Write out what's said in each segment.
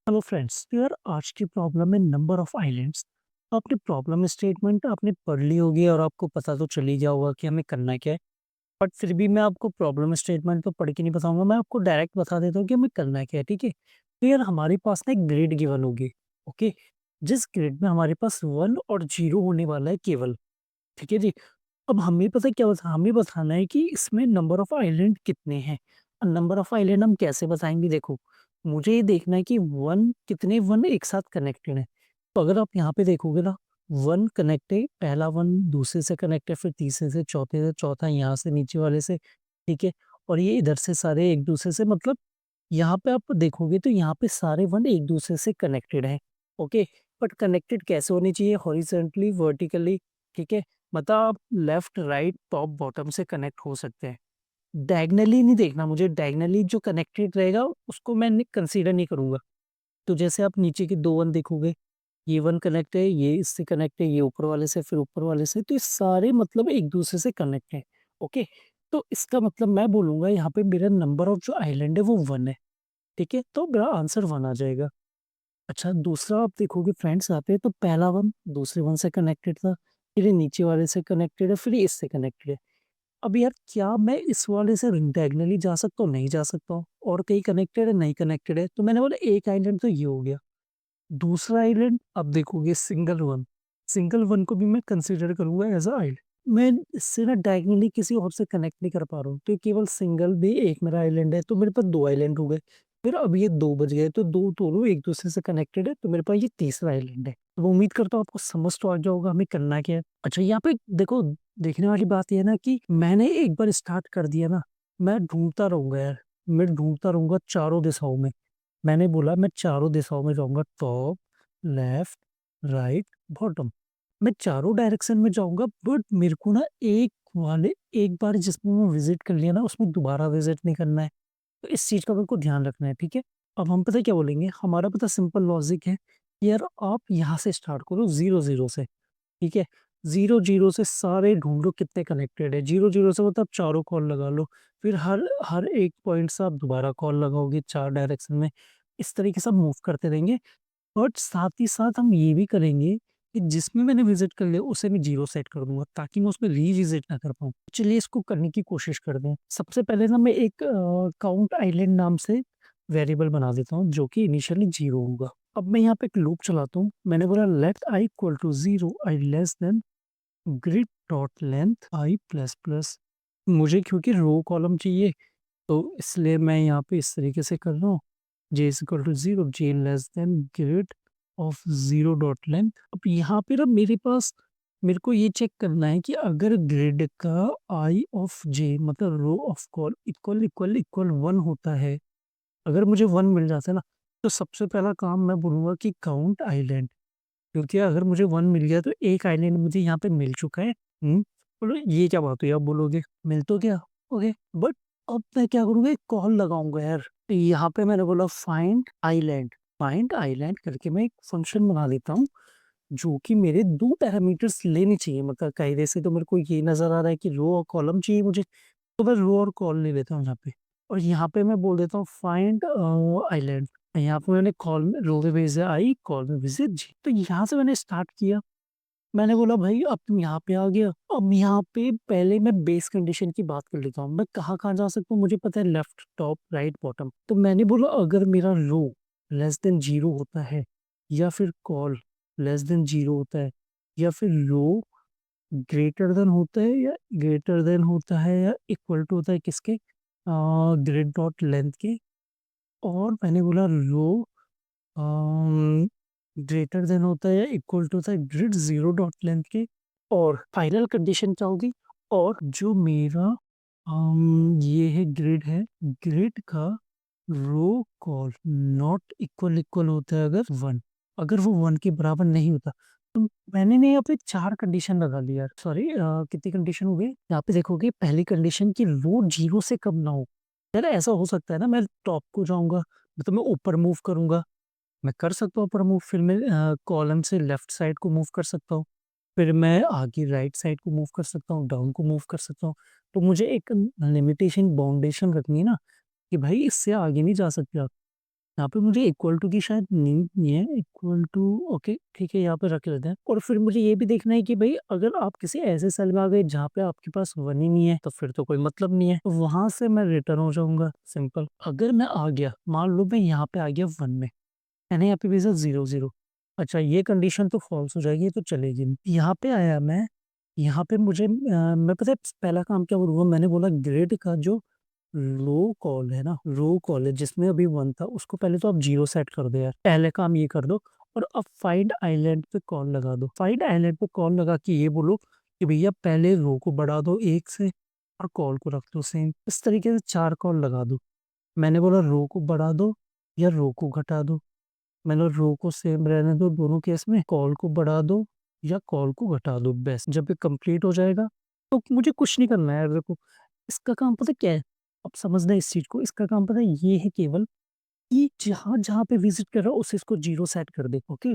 Hello friends, तो यार आज की प्रॉब्लम है नंबर ऑफ आइलैंड्स। तो आपने प्रॉब्लम स्टेटमेंट आपने पढ़ ली होगी और आपको पता तो चल ही गया होगा कि हमें करना क्या है। बट फिर भी मैं आपको प्रॉब्लम स्टेटमेंट तो पढ़ के नहीं बताऊंगा, मैं आपको डायरेक्ट बता देता हूँ कि हमें करना क्या है। ठीक है, तो यार हमारे पास ना एक ग्रिड गिवन होगी। ओके, जिस ग्रिड में हमारे पास 1 और 0 होने वाला है केवल। ठीक है जी। अब हमें पता है क्या बता हमें बताना है कि इसमें नंबर ऑफ आइलैंड कितने हैं। नंबर ऑफ आइलैंड हम कैसे बताएंगे? देखो, मुझे ये देखना है कि वन कितने वन एक साथ कनेक्टेड है। तो अगर आप यहाँ पे देखोगे ना, वन कनेक्ट है, पहला वन दूसरे से कनेक्ट है, फिर तीसरे से, चौथे से, चौथा यहाँ से नीचे वाले से। ठीक है, और ये इधर से सारे एक दूसरे से, मतलब यहाँ पे आप देखोगे तो यहाँ पे सारे वन एक दूसरे से कनेक्टेड हैं। ओके, बट कनेक्टेड कैसे होने चाहिए? Horizontally, vertically. ठीक है, मतलब आप लेफ्ट राइट टॉप बॉटम से कनेक्ट हो सकते हैं। डायगनली नहीं देखना मुझे, डायगनली जो कनेक्टेड रहेगा उसको मैं कंसीडर नहीं करूंगा। तो जैसे आप नीचे के दो वन देखोगे, ये वन कनेक्ट है, ये इससे कनेक्ट है, ये ऊपर वाले से, फिर ऊपर वाले से, तो ये सारे मतलब एक दूसरे से कनेक्ट है। ओके, तो इसका मतलब मैं बोलूंगा यहाँ पे मेरा नंबर ऑफ जो आइलैंड है वो वन है। ठीक है, तो मेरा आंसर वन आ जाएगा। अच्छा, दूसरा आप देखोगे फ्रेंड्स, यहाँ पे तो पहला वन दूसरे वन से कनेक्टेड था, फिर ये नीचे वाले से कनेक्टेड है, फिर ये इससे कनेक्टेड है। अब यार क्या मैं इस वाले से डायगनली जा सकता हूँ? नहीं जा सकता हूँ। और कहीं कनेक्टेड है? नहीं कनेक्टेड है। तो मैंने बोला एक आइलैंड तो ये हो गया। दूसरा आइलैंड अब देखोगे, सिंगल वन। सिंगल वन को भी मैं कंसीडर करूंगा एज अ आइलैंड। मैं इससे ना डायगनली किसी और से कनेक्ट नहीं कर पा रहा हूँ, तो ये केवल सिंगल भी एक मेरा आइलैंड है, तो मेरे पास दो आइलैंड हो गए। फिर अब ये दो बज गए, तो दो दोनों एक दूसरे से कनेक्टेड है, तो मेरे पास ये तीसरा आइलैंड है। तो उम्मीद करता हूँ आपको समझ तो आ गया होगा हमें करना क्या है। अच्छा, यहाँ पे देखो, देखने वाली बात यह है ना कि मैंने एक बार स्टार्ट कर दिया ना, मैं ढूंढता रहूंगा यार। मैं ढूंढता रहूंगा चारों दिशाओं में। मैंने बोला मैं चारों दिशाओं में जाऊंगा, टॉप, लेफ्ट, राइट, बॉटम। मैं चारों डायरेक्शन में जाऊंगा, बट मेरे को ना एक बार जिसमें मैं विजिट कर लिया ना, उसमें दोबारा विजिट नहीं करना है। तो इस चीज का मेरे को ध्यान रखना है। ठीक है, अब हम पता है क्या बोलेंगे, हमारा पता सिंपल लॉजिक है कि यार आप यहाँ से स्टार्ट करो 0 0 से। ठीक है, 0 0 से सारे ढूंढ लो कितने कनेक्टेड है। 0 0 से मतलब चारों कॉल लगा लो। फिर हर हर एक पॉइंट से आप दोबारा कॉल लगाओगे चार डायरेक्शन में। इस तरीके से मूव करते रहेंगे। बट साथ ही साथ हम ये भी करेंगे कि जिसमें मैंने विजिट कर लिया उसे मैं जीरो सेट कर दूंगा, ताकि मैं उसमें रीविजिट ना कर पाऊँ। चलिए इसको करने की कोशिश करते हैं। सबसे पहले ना मैं एक काउंट आइलैंड नाम से वेरिएबल बना देता हूँ, जो कि इनिशियली जीरो होगा। अब मैं यहाँ पे एक लूप चलाता हूँ। मैंने बोला let I equal to zero, I less than grid dot length I plus plus. मुझे क्योंकि रो कॉलम चाहिए, तो इसलिए मैं यहाँ पे इस तरीके से कर रहा हूँ। J is equal to zero, J less than grid of zero dot length. अब यहाँ पे ना मेरे पास, मेरे को ये चेक करना है कि अगर ग्रिड का आई ऑफ जे मतलब row of col equal equal equal one होता है, अगर मुझे वन मिल जाता है ना, तो सबसे पहला काम मैं बोलूंगा कि काउंट आइलैंड। क्योंकि अगर मुझे वन मिल गया तो एक आइलैंड मुझे यहाँ पे मिल चुका है। बोलो ये क्या बात हुई? आप बोलोगे मिल तो गया। ओके, बट अब मैं क्या करूंगा, एक कॉल लगाऊंगा यार। तो यहाँ पे मैंने बोला फाइंड आइलैंड। फाइंड आइलैंड करके मैं एक फंक्शन बना लेता हूँ, जो कि मेरे दो पैरामीटर्स लेने चाहिए। मतलब कायदे से तो मेरे को ये नजर आ रहा है कि रो और कॉलम चाहिए मुझे, तो मैं रो और कॉल ले लेता हूँ यहाँ पे। और यहाँ पे मैं बोल देता हूँ फाइंड आइलैंड। यहाँ पे मैंने कॉल में रो में भेजा आई, कॉल में भेजे जी। तो यहाँ से मैंने स्टार्ट किया। मैंने बोला भाई अब तुम यहाँ पे आ गया। अब यहाँ पे पहले मैं बेस कंडीशन की बात कर लेता हूँ। मैं कहाँ कहाँ जा सकता हूँ मुझे पता है, लेफ्ट, टॉप, राइट, बॉटम। तो मैंने बोला अगर मेरा रो लेस देन जीरो होता है, या फिर कॉल लेस देन जीरो होता है, या फिर रो ग्रेटर देन होता है, या ग्रेटर देन होता है, या इक्वल टू होता है किसके, ग्रिड डॉट लेंथ के। और मैंने बोला रो ग्रेटर देन होता है या इक्वल टू होता है ग्रिड जीरो डॉट लेंथ के। और फाइनल कंडीशन क्या होगी? और जो मेरा ये है ग्रिड है, ग्रिड का रो कॉल नॉट इक्वल इक्वल होता है अगर वन, अगर वो वन के बराबर नहीं होता। तो मैंने ना यहाँ पे चार कंडीशन लगा लिया। सॉरी, कितनी कंडीशन हो गई यहाँ पे? देखोगे पहली कंडीशन की रो जीरो से कम ना हो। यार ऐसा हो सकता है ना, मैं टॉप को जाऊंगा, मतलब मैं ऊपर मूव करूंगा, मैं कर सकता हूँ ऊपर मूव। फिर मैं कॉलम से लेफ्ट साइड को मूव कर सकता हूँ। फिर मैं आगे राइट साइड को मूव कर सकता हूँ, डाउन को मूव कर सकता हूँ। तो मुझे एक लिमिटेशन बाउंडेशन रखनी है ना, कि भाई इससे आगे नहीं जा सकते आप। यहाँ पे मुझे इक्वल टू की शायद नीड नहीं है, इक्वल टू ओके ठीक है, यहाँ पे रख लेते हैं। और फिर मुझे ये भी देखना है कि भाई अगर आप किसी ऐसे सेल में आ गए जहाँ पे आपके पास 1 ही नहीं है, तो फिर तो कोई मतलब नहीं है, तो वहाँ से मैं रिटर्न हो जाऊँगा, सिंपल। अगर मैं आ गया, मान लो मैं यहाँ पे आ गया 1 में, मैंने यहाँ पे भेजा 0, 0। अच्छा ये कंडीशन तो फ़ॉल्स हो जाएगी, ये तो चलेगी नहीं। यहाँ पे आया मैं, यहाँ पे मुझे मैं पता है पहला काम क्या करूँगा, मैंने बोला ग्रिड का जो लो कॉल है ना, रो कॉल है जिसमें अभी 1 था, उसको पहले तो आप 0 सेट कर दो यार। पहले काम ये कर दो और अब फाइंड आइलैंड पे कॉल लगा दो। फाइंड आइलैंड पे कॉल लगा के ये बोलो कि भैया पहले रो को बढ़ा दो 1 से और कॉल को रख दो सेम। इस तरीके से 4 कॉल लगा दो। मैंने बोला रो को बढ़ा दो या रो को घटा दो। मैंने रो को सेम रहने दो दोनों केस में, कॉल को बढ़ा दो या कॉल को घटा दो बेस्ट। जब ये कंप्लीट हो जाएगा तो मुझे कुछ नहीं करना है यार, देखो इसका काम पता है क्या है? अब समझना इस चीज़ को, इसका काम पता है ये है केवल कि जहाँ-जहाँ पे विज़िट कर रहा है उसे इसको 0 सेट कर दे, ओके?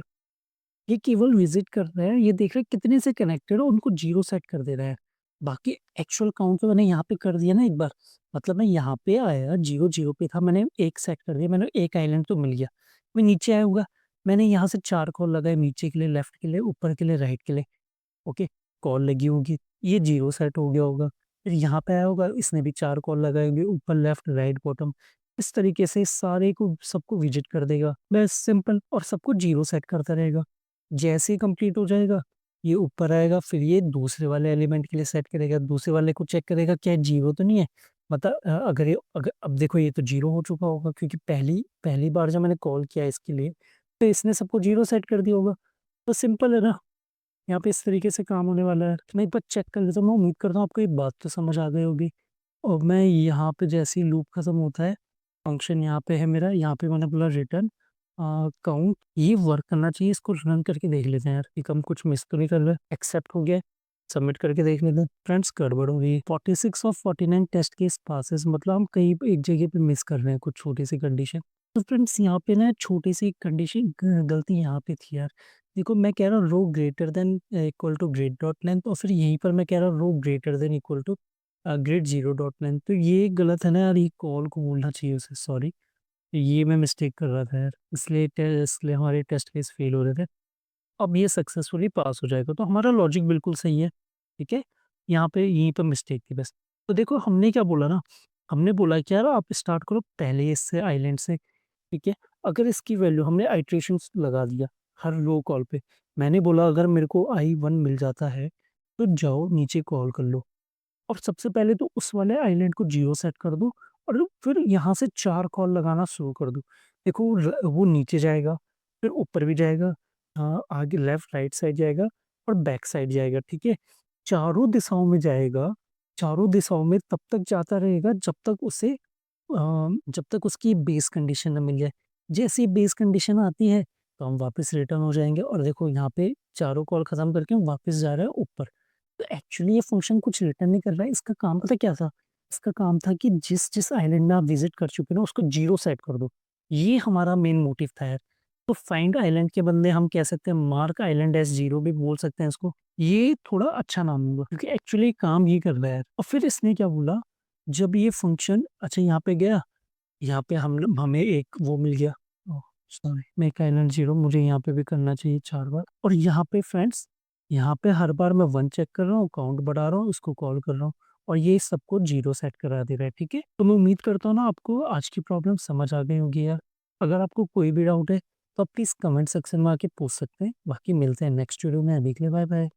ये केवल विज़िट कर रहा है, ये देख रहा है कितने से कनेक्टेड है, उनको 0 सेट कर दे रहा है। बाकी एक्चुअल काउंट तो मैंने यहाँ पे कर दिया ना एक बार, मतलब मैं यहाँ पे आया 0, 0 पे था, मैंने 1 सेट कर दिया, मैंने 1 आइलैंड तो मिल गया। मैं नीचे आया होऊँगा, मैंने यहाँ से 4 कॉल लगाए नीचे के लिए, लेफ्ट के लिए, ऊपर के लिए, राइट के लिए। ओके, कॉल लगी होगी, ये 0 सेट हो गया होगा। फिर यहाँ पे आया होगा, इसने भी 4 कॉल लगाए होंगे ऊपर, लेफ्ट, राइट, बॉटम। इस तरीके से सारे को सबको विज़िट कर देगा, बस सिंपल और सबको 0 सेट करता रहेगा। जैसे ही कंप्लीट हो जाएगा, ये ऊपर आएगा, फिर ये दूसरे वाले एलिमेंट के लिए सेट करेगा, दूसरे वाले को चेक करेगा क्या 0 तो नहीं है? मतलब अगर ये अगर अब देखो ये तो 0 हो चुका होगा क्योंकि पहली पहली बार जब मैंने कॉल किया इसके लिए, तो इसने सबको 0 सेट कर दिया होगा। तो सिंपल है ना? यहाँ पे इस तरीके से काम होने वाला है। मैं एक बार चेक कर लेता हूँ, मैं उम्मीद करता हूँ आपको ये बात तो समझ आ गई होगी। और मैं यहाँ पे जैसे ही लूप खत्म होता है, फंक्शन यहाँ पे है मेरा, यहाँ पे मैंने बोला रिटर्न काउंट, ये वर्क करना चाहिए, इसको रन करके देख लेते हैं यार कि हम कुछ मिस तो नहीं कर रहे। एक्सेप्ट हो गया, सबमिट करके देख लेते हैं। फ्रेंड्स गड़बड़ हो गई, 46 ऑफ 49 टेस्ट केस पासेस, मतलब हम कहीं पे एक जगह पे मिस कर रहे हैं कुछ छोटी सी कंडीशन। तो फ्रेंड्स यहाँ पे ना छोटी सी कंडीशन गलती यहाँ पे थी यार। देखो मैं कह रहा हूँ rho greater than equal to grid dot length, और फिर यहीं पर मैं कह रहा हूँ rho greater than equal to grid zero dot length, तो ये गलत है ना यार, ये कॉल को बोलना चाहिए उसे, सॉरी। ये मैं मिस्टेक कर रहा था यार, इसलिए हमारे टेस्ट केस फेल हो रहे थे। अब ये सक्सेसफुली पास हो जाएगा, तो हमारा लॉजिक बिल्कुल सही है, ठीक है। यहाँ पे यहीं पर मिस्टेक थी बस। तो देखो हमने क्या बोला ना, हमने बोला कि यार आप स्टार्ट करो पहले इससे आइलैंड से, ठीक है। अगर इसकी वैल्यू हमने आइट्रेशंस लगा दिया हर रो कॉल पे, मैंने बोला अगर मेरे को I1 मिल जाता है, तो जाओ नीचे कॉल कर लो और सबसे पहले तो उस वाले आइलैंड को 0 सेट कर दो और फिर यहाँ से 4 कॉल लगाना शुरू कर दो। देखो वो नीचे जाएगा, फिर ऊपर भी जाएगा, आगे लेफ्ट राइट साइड जाएगा और बैक साइड जाएगा, ठीक है? चारों दिशाओं में जाएगा, चारों दिशाओं में तब तक जाता रहेगा जब तक उसकी बेस कंडीशन ना मिल जाए। जैसे ही बेस कंडीशन आती है, तो हम वापस रिटर्न हो जाएँगे और देखो यहाँ पे चारों कॉल खत्म करके हम वापस जा रहे हैं ऊपर। तो एक्चुअली ये फंक्शन कुछ रिटर्न नहीं कर रहा है, इसका काम पता है क्या था? इसका काम था कि जिस-जिस आइलैंड में आप विज़िट कर चुके हो ना, उसको 0 सेट कर दो। ये हमारा मेन मोटिव था यार। तो फाइंड आइलैंड के बदले हम कह सकते हैं मार्क आइलैंड एज़ 0 भी बोल सकते हैं इसको। ये थोड़ा अच्छा नाम होगा क्योंकि एक्चुअली काम ये कर रहा है यार। और फिर इसने क्या बोला, जब ये फंक्शन अच्छा यहाँ पे गया, यहाँ पे हमें एक वो मिल गया, ओह! सॉरी मेक आइलैंड 0, मुझे यहाँ पे भी करना चाहिए 4 बार और यहाँ पे फ्रेंड्स, यहाँ पे हर बार मैं 1 चेक कर रहा हूँ, काउंट बढ़ा रहा हूँ, उसको कॉल कर रहा हूँ और ये सबको 0 सेट करा दे रहा है, ठीक है? तो मैं उम्मीद करता हूँ ना आपको आज की प्रॉब्लम समझ आ गई होगी यार। अगर आपको कोई भी डाउट है, तो आप प्लीज़ कमेंट सेक्शन में आके पूछ सकते हैं। बाकी मिलते हैं नेक्स्ट वीडियो में, अभी के लिए बाय-बाय।